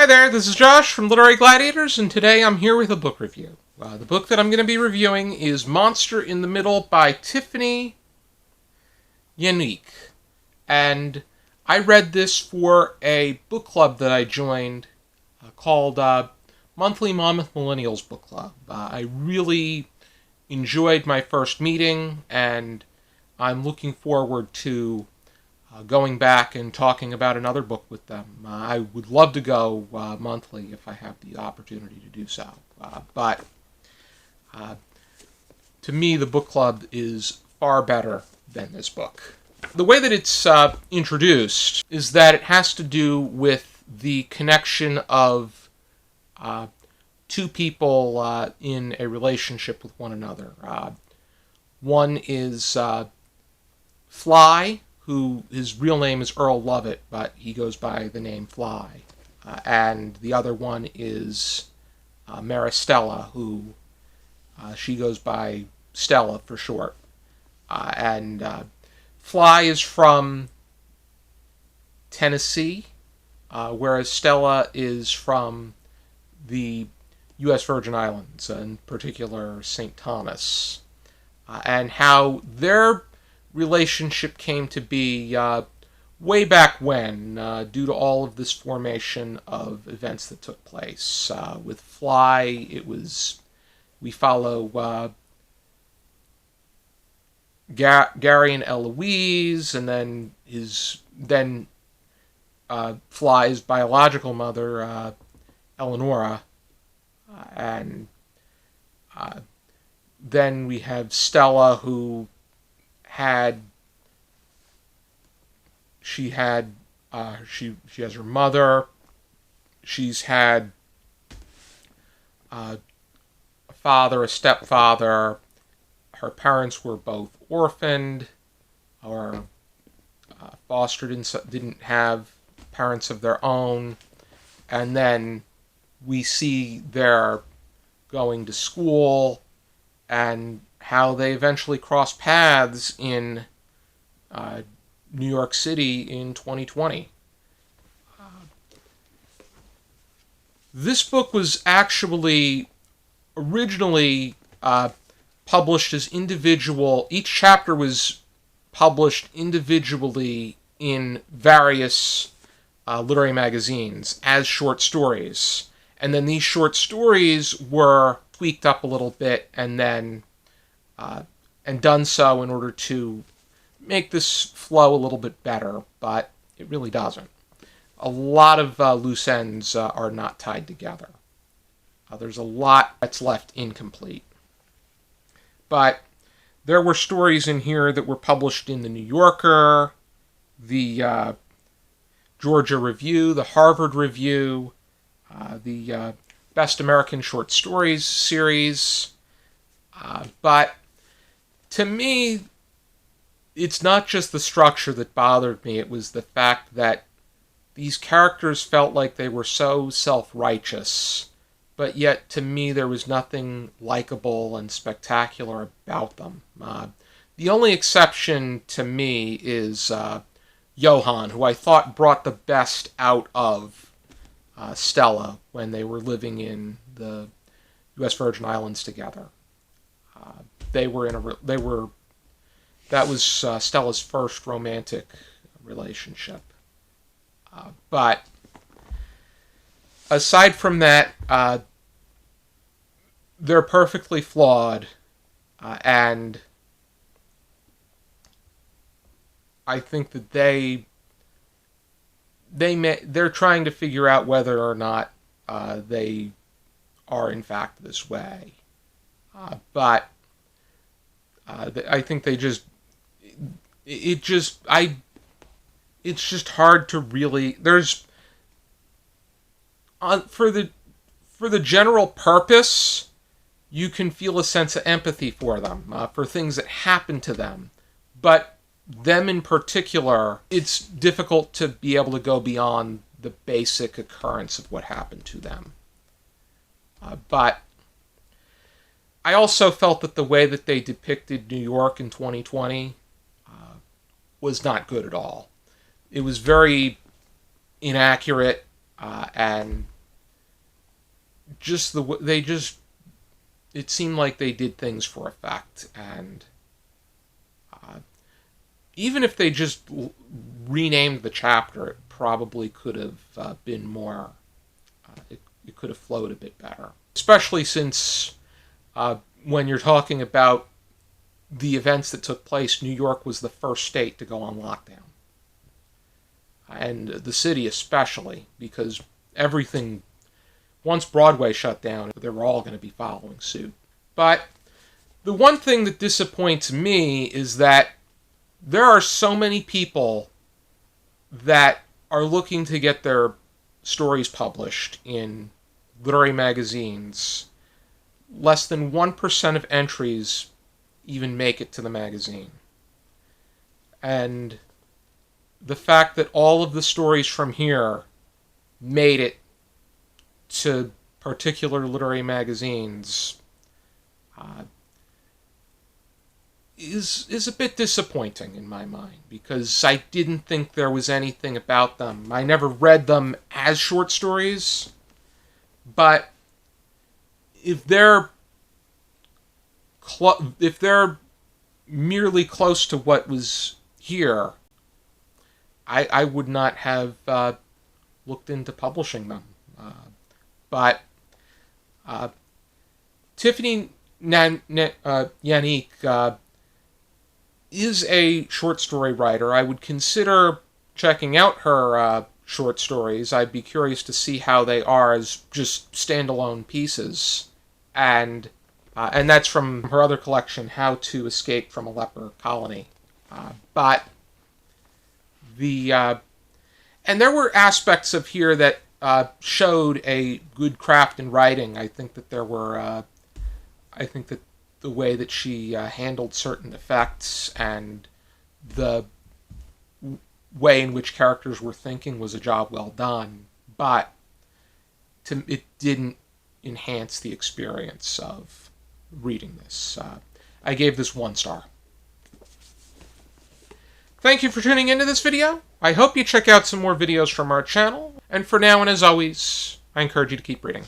Hi there, this is Josh from Literary Gladiators, and today I'm here with a book review. The book that I'm going to be reviewing is Monster in the Middle by Tiphanie, Yanique. And I read this for a book club that I joined called Monthly Monmouth Millennials Book Club. I really enjoyed my first meeting, and I'm looking forward to going back and talking about another book with them. I would love to go monthly if I have the opportunity to do so. But to me, the book club is far better than this book. The way that it's introduced is that it has to do with the connection of two people in a relationship with one another. One is Fly, who his real name is Earl Lovett, but he goes by the name Fly. And the other one is Maristella, who she goes by Stella for short. And Fly is from Tennessee, whereas Stella is from the U.S. Virgin Islands, in particular St. Thomas. And how their relationship came to be way back when, due to all of this formation of events that took place. With Fly, we follow Gary and Eloise, and then Fly's biological mother, Eleonora, and then we have Stella, who she has her mother. She's had a father, a stepfather. Her parents were both orphaned or fostered and didn't have parents of their own. And then we see their going to school and how they eventually cross paths in New York City in 2020. This book was actually originally published as individual. Each chapter was published individually in various literary magazines as short stories. And then these short stories were tweaked up a little bit and then and done so in order to make this flow a little bit better, but it really doesn't. A lot of loose ends are not tied together. There's a lot that's left incomplete. But there were stories in here that were published in the New Yorker, the Georgia Review, the Harvard Review, the Best American Short Stories series. But to me, it's not just the structure that bothered me. It was the fact that these characters felt like they were so self-righteous, but yet to me there was nothing likable and spectacular about them. The only exception to me is Johann, who I thought brought the best out of Stella when they were living in the U.S. Virgin Islands together. That was Stella's first romantic relationship. But aside from that, they're perfectly flawed, and I think that they're trying to figure out whether or not they are in fact this way. But I think it's just hard to really. For the general purpose, you can feel a sense of empathy for them, for things that happen to them, but them in particular, it's difficult to be able to go beyond the basic occurrence of what happened to them. But I also felt that the way that they depicted New York in 2020 was not good at all. It was very inaccurate and it seemed like they did things for effect, and even if they just renamed the chapter, it probably could have been more. It could have flowed a bit better, especially since when you're talking about the events that took place, New York was the first state to go on lockdown, and the city especially, because everything, once Broadway shut down, they were all going to be following suit. But the one thing that disappoints me is that there are so many people that are looking to get their stories published in literary magazines. Less than 1% of entries even make it to the magazine. And the fact that all of the stories from here made it to particular literary magazines is a bit disappointing in my mind, because I didn't think there was anything about them. I never read them as short stories, but if they're merely close to what was here, I would not have looked into publishing them. But Tiphanie Yanique is a short story writer. I would consider checking out her short stories. I'd be curious to see how they are as just standalone pieces. And that's from her other collection, How to Escape from a Leper Colony. And there were aspects of here that showed a good craft in writing. I think that the way that she handled certain effects and the way in which characters were thinking was a job well done, but it didn't enhance the experience of reading this. I gave this 1 star. Thank you for tuning into this video. I hope you check out some more videos from our channel, and for now and as always, I encourage you to keep reading.